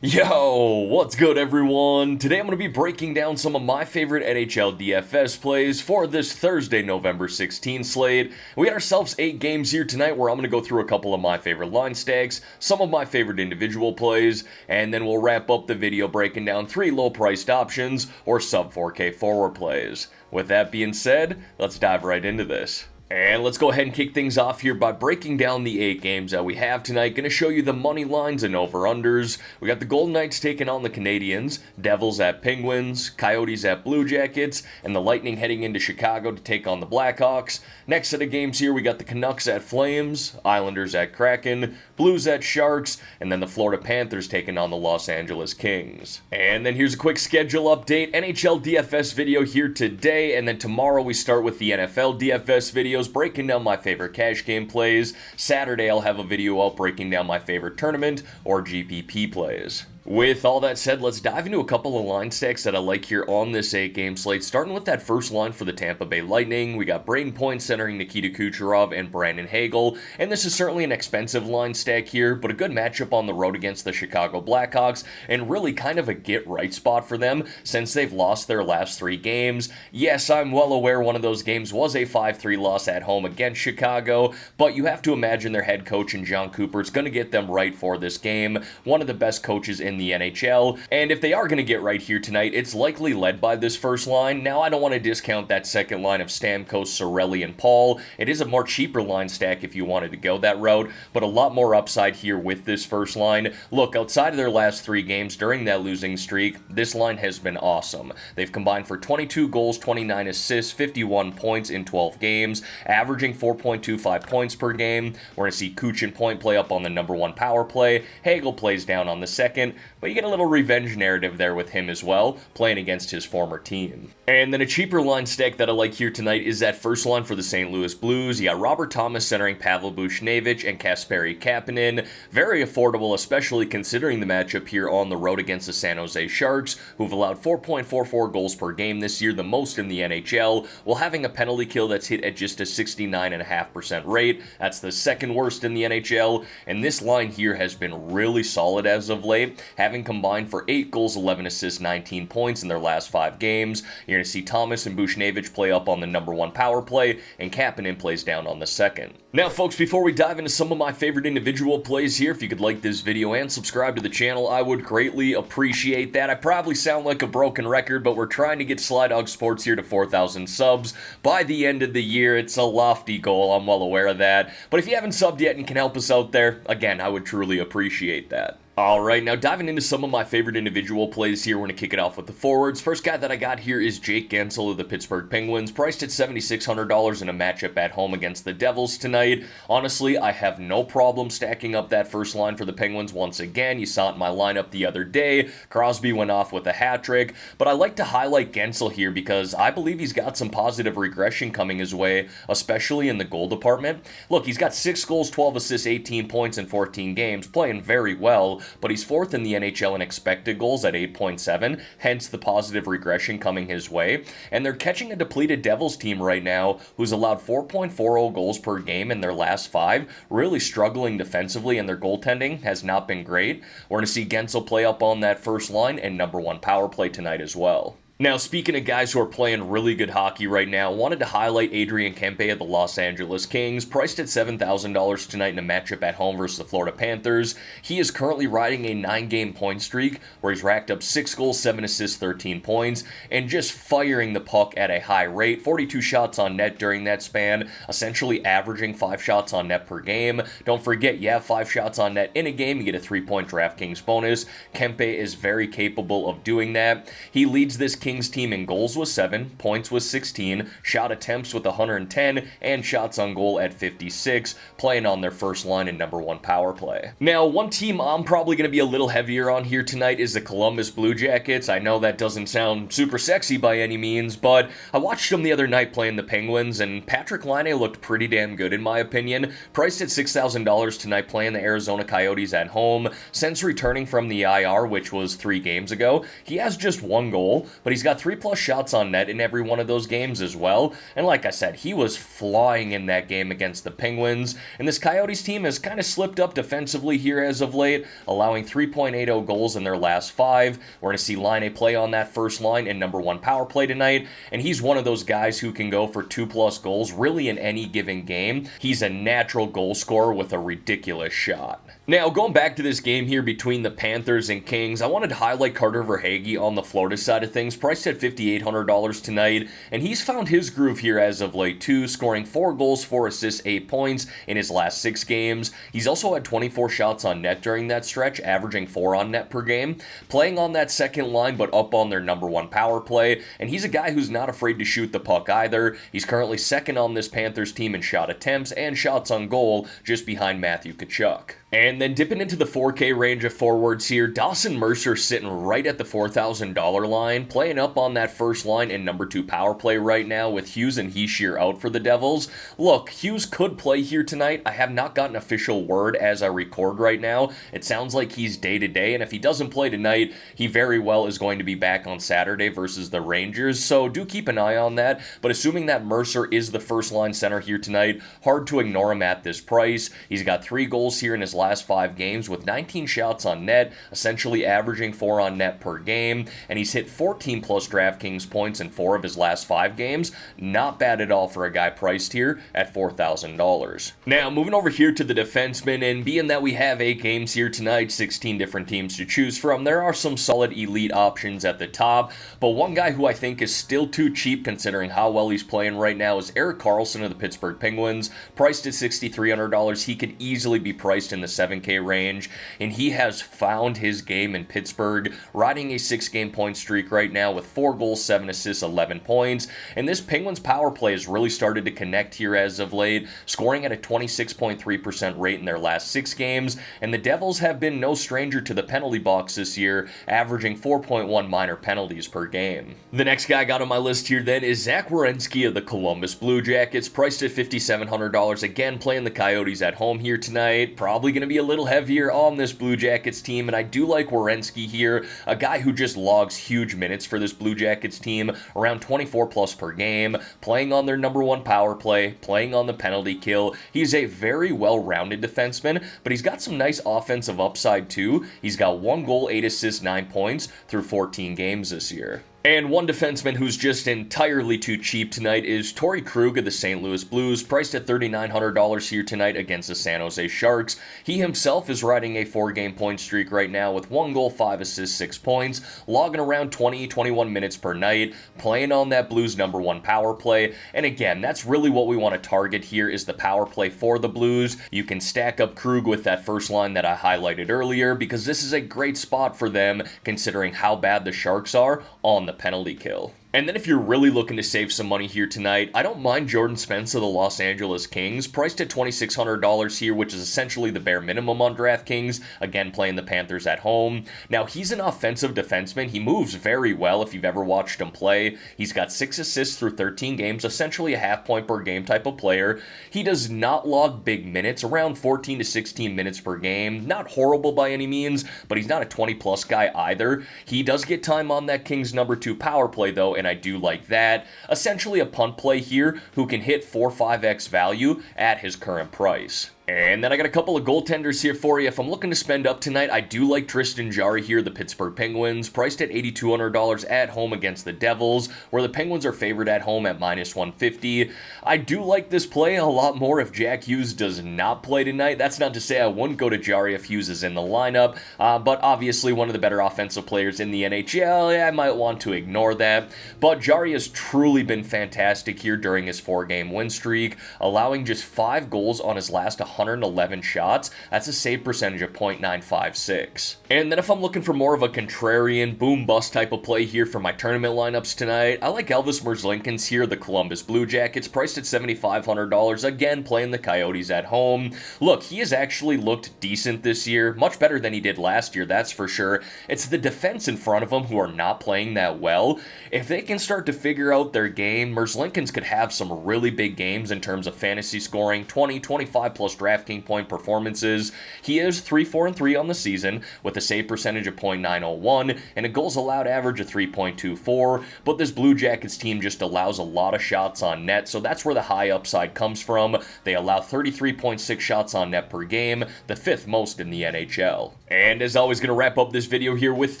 Yo, what's good everyone? Today I'm going to be breaking down some of my favorite Nhl Dfs plays for this Thursday, November 16th slate. We got ourselves 8 games here tonight where I'm going to go through a couple of my favorite line stacks, some of my favorite individual plays, and then we'll wrap up the video breaking down 3 low-priced options or sub 4K forward plays. With that being said, let's dive right into this. And let's go ahead and kick things off here by breaking down the 8 games that we have tonight. Going to show you the money lines and over-unders. We got the Golden Knights taking on the Canadiens, Devils at Penguins, Coyotes at Blue Jackets, and the Lightning heading into Chicago to take on the Blackhawks. Next set of games here, we got the Canucks at Flames, Islanders at Kraken, Blues at Sharks, and then the Florida Panthers taking on the Los Angeles Kings. And then here's a quick schedule update. Nhl Dfs video here today, and then tomorrow we start with the NFL Dfs video, breaking down my favorite cash game plays. Saturday, I'll have a video out breaking down my favorite tournament or GPP plays. With all that said, let's dive into a couple of line stacks that I like here on this 8-game slate. Starting with that first line for the Tampa Bay Lightning, we got Braden Point centering Nikita Kucherov and Brandon Hagel, and this is certainly an expensive line stack here, but a good matchup on the road against the Chicago Blackhawks, and really kind of a get-right spot for them since they've lost their last 3 games. Yes, I'm well aware one of those games was a 5-3 loss at home against Chicago, but you have to imagine their head coach in John Cooper is going to get them right for this game. One of the best coaches in the NHL, and if they are going to get right here tonight, it's likely led by this first line. Now, I don't want to discount that second line of Stamkos, Cirelli, and Paul. It is a more cheaper line stack if you wanted to go that route, but a lot more upside here with this first line. Look, outside of their last 3 games during that losing streak, this line has been awesome. They've combined for 22 goals, 29 assists, 51 points in 12 games, averaging 4.25 points per game. We're going to see Kuch and Point play up on the number 1 power play. Hagel plays down on the second, but you get a little revenge narrative there with him as well, playing against his former team. And then a cheaper line stack that I like here tonight is that first line for the St. Louis Blues. You got Robert Thomas centering Pavel Buchnevich and Kasperi Kapanen. Very affordable, especially considering the matchup here on the road against the San Jose Sharks, who've allowed 4.44 goals per game this year, the most in the NHL, while having a penalty kill that's hit at just a 69.5% rate. That's the second worst in the NHL, and this line here has been really solid as of late, having combined for 8 goals, 11 assists, 19 points in their last 5 games. You're going to see Thomas and Buchnevich play up on the number 1 power play, and Kapanen plays down on the second. Now, folks, before we dive into some of my favorite individual plays here, if you could like this video and subscribe to the channel, I would greatly appreciate that. I probably sound like a broken record, but we're trying to get Slydog Sports here to 4,000 subs by the end of the year. It's a lofty goal, I'm well aware of that. But if you haven't subbed yet and can help us out there, again, I would truly appreciate that. Alright, now diving into some of my favorite individual plays here, we're going to kick it off with the forwards. First guy that I got here is Jake Guentzel of the Pittsburgh Penguins, priced at $7,600 in a matchup at home against the Devils tonight. Honestly, I have no problem stacking up that first line for the Penguins once again. You saw it in my lineup the other day. Crosby went off with a hat trick, but I like to highlight Guentzel here because I believe he's got some positive regression coming his way, especially in the goal department. Look, he's got 6 goals, 12 assists, 18 points in 14 games, playing very well, but he's 4th in the NHL in expected goals at 8.7, hence the positive regression coming his way. And they're catching a depleted Devils team right now who's allowed 4.40 goals per game in their last 5, really struggling defensively, and their goaltending has not been great. We're going to see Guentzel play up on that first line and number 1 power play tonight as well. Now, speaking of guys who are playing really good hockey right now, wanted to highlight Adrian Kempe of the Los Angeles Kings, priced at $7,000 tonight in a matchup at home versus the Florida Panthers. He is currently riding a 9-game point streak where he's racked up 6 goals, 7 assists, 13 points, and just firing the puck at a high rate. 42 shots on net during that span, essentially averaging 5 shots on net per game. Don't forget, you have 5 shots on net in a game, you get a 3-point Draftkings bonus. Kempe is very capable of doing that. He leads this Kings team in goals with 7, points with 16, shot attempts with 110, and shots on goal at 56, playing on their first line and number 1 power play. Now, one team I'm probably going to be a little heavier on here tonight is the Columbus Blue Jackets. I know that doesn't sound super sexy by any means, but I watched them the other night playing the Penguins, and Patrick Laine looked pretty damn good in my opinion. Priced at $6,000 tonight playing the Arizona Coyotes at home. Since returning from the IR, which was 3 games ago, he has just 1 goal, but he's he's got 3+ shots on net in every one of those games as well. And like I said, he was flying in that game against the Penguins. And this Coyotes team has kind of slipped up defensively here as of late, allowing 3.80 goals in their last 5. We're going to see Line play on that first line in number 1 power play tonight. And he's one of those guys who can go for 2+ goals really in any given game. He's a natural goal scorer with a ridiculous shot. Now, going back to this game here between the Panthers and Kings, I wanted to highlight Carter Verhaeghe on the Florida side of things, priced at $5,800 tonight, and he's found his groove here as of late too, scoring 4 goals, 4 assists, 8 points in his last 6 games. He's also had 24 shots on net during that stretch, averaging 4 on net per game, playing on that second line but up on their number 1 power play, and he's a guy who's not afraid to shoot the puck either. He's currently second on this Panthers team in shot attempts and shots on goal, just behind Matthew Tkachuk. And then dipping into the 4K range of forwards here, Dawson Mercer sitting right at the $4,000 line, playing up on that first line in number 2 power play right now with Hughes and Hischier out for the Devils. Look, Hughes could play here tonight. I have not gotten official word as I record right now. It sounds like he's day-to-day, and if he doesn't play tonight, he very well is going to be back on Saturday versus the Rangers, so do keep an eye on that. But assuming that Mercer is the first line center here tonight, hard to ignore him at this price. He's got 3 goals here in his last 5 games with 19 shots on net, essentially averaging 4 on net per game, and he's hit 14+ Draftkings points in 4 of his last 5 games. Not bad at all for a guy priced here at $4,000. Now, moving over here to the defensemen, and being that we have 8 games here tonight, 16 different teams to choose from, there are some solid elite options at the top, but one guy who I think is still too cheap considering how well he's playing right now is Erik Karlsson of the Pittsburgh Penguins, priced at $6,300. He could easily be priced in the 7K range, and he has found his game in Pittsburgh, riding a 6-game point streak right now with 4 goals, 7 assists, 11 points, and this Penguins power play has really started to connect here as of late, scoring at a 26.3% rate in their last 6 games, and the Devils have been no stranger to the penalty box this year, averaging 4.1 minor penalties per game. The next guy I got on my list here then is Zach Werenski of the Columbus Blue Jackets, priced at $5,700, again playing the Coyotes at home here tonight, probably going to be a little heavier on this Blue Jackets team, and I do like Werenski here, a guy who just logs huge minutes for this Blue Jackets team, around 24+ per game, playing on their number 1 power play, playing on the penalty kill. He's a very well-rounded defenseman, but he's got some nice offensive upside too. He's got 1 goal, 8 assists, 9 points through 14 games this year. And one defenseman who's just entirely too cheap tonight is Torrey Krug of the St. Louis Blues, priced at $3,900 here tonight against the San Jose Sharks. He himself is riding a 4-game point streak right now with 1 goal, 5 assists, 6 points, logging around 20-21 minutes per night, playing on that Blues number 1 power play. And again, that's really what we want to target here is the power play for the Blues. You can stack up Krug with that first line that I highlighted earlier because this is a great spot for them considering how bad the Sharks are on the penalty kill. And then if you're really looking to save some money here tonight, I don't mind Jordan Spence of the Los Angeles Kings, priced at $2,600 here, which is essentially the bare minimum on DraftKings, again playing the Panthers at home. Now, he's an offensive defenseman. He moves very well if you've ever watched him play. He's got 6 assists through 13 games, essentially a half point per game type of player. He does not log big minutes, around 14 to 16 minutes per game. Not horrible by any means, but he's not a 20+ guy either. He does get time on that Kings number 2 power play though, and I do like that. Essentially a punt play here who can hit 4-5x value at his current price. And then I got a couple of goaltenders here for you. If I'm looking to spend up tonight, I do like Tristan Jarry here, the Pittsburgh Penguins, priced at $8,200 at home against the Devils, where the Penguins are favored at home at -150. I do like this play a lot more if Jack Hughes does not play tonight. That's not to say I wouldn't go to Jarry if Hughes is in the lineup, but obviously one of the better offensive players in the NHL, I might want to ignore that. But Jarry has truly been fantastic here during his 4-game win streak, allowing just 5 goals on his last 111 shots. That's a save percentage of .956. And then if I'm looking for more of a contrarian boom-bust type of play here for my tournament lineups tonight, I like Elvis Merzlikins here, the Columbus Blue Jackets, priced at $7,500, again playing the Coyotes at home. Look, he has actually looked decent this year, much better than he did last year, that's for sure. It's the defense in front of him who are not playing that well. If they can start to figure out their game, Merzlikins could have some really big games in terms of fantasy scoring, 20, 25+ DraftKings point performances. He is 3-4-3 on the season with a save percentage of .901 and a goals allowed average of 3.24, but this Blue Jackets team just allows a lot of shots on net, so that's where the high upside comes from. They allow 33.6 shots on net per game, the 5th most in the NHL. And as always, going to wrap up this video here with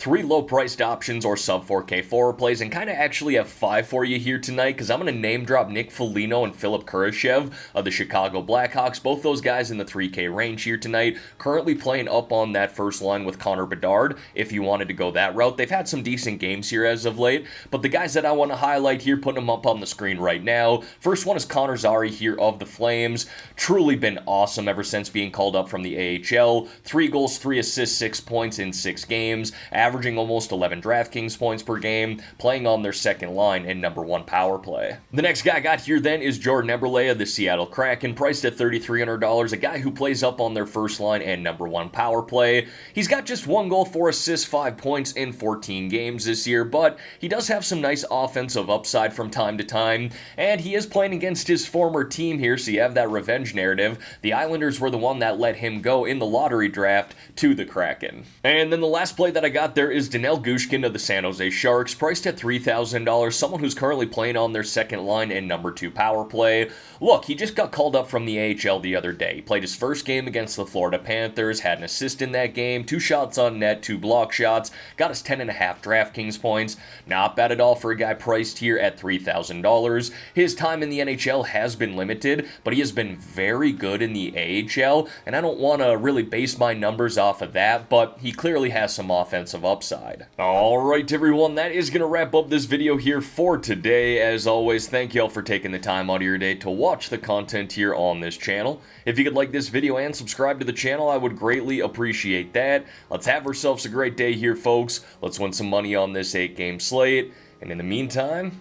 3 low-priced options or sub-4K forward plays, and kind of actually have 5 for you here tonight, because I'm going to name drop Nick Foligno and Philip Kurashev of the Chicago Blackhawks. Both those guys in the 3K range here tonight, currently playing up on that first line with Connor Bedard, if you wanted to go that route. They've had some decent games here as of late, but the guys that I want to highlight here, putting them up on the screen right now. First one is Connor Zary here of the Flames. Truly been awesome ever since being called up from the AHL. 3 goals, 3 assists, 6 points in 6 games, averaging almost 11 DraftKings points per game, playing on their second line and number 1 power play. The next guy I got here then is Jordan Eberle of the Seattle Kraken, priced at $3,300, a guy who plays up on their first line and number 1 power play. He's got just 1 goal, 4 assists, 5 points in 14 games this year, but he does have some nice offensive upside from time to time, and he is playing against his former team here, so you have that revenge narrative. The Islanders were the one that let him go in the lottery draft to the Kraken. And then the last play that I got there is Nhl Dfs of the San Jose Sharks, priced at $3,000, someone who's currently playing on their second line and number 2 power play. Look, he just got called up from the AHL the other day. He played his first game against the Florida Panthers, had an assist in that game, 2 shots on net, 2 block shots, got his 10.5 DraftKings points. Not bad at all for a guy priced here at $3,000. His time in the NHL has been limited, but he has been very good in the AHL, and I don't want to really base my numbers off of that, but he clearly has some offensive upside. Alright everyone, that is going to wrap up this video here for today. As always, thank you all for taking the time out of your day to watch the content here on this channel. If you could like this video and subscribe to the channel, I would greatly appreciate that. Let's have ourselves a great day here, folks. Let's win some money on this 8-game slate, and in the meantime,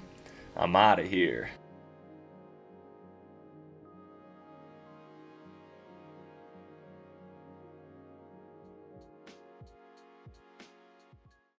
I'm out of here.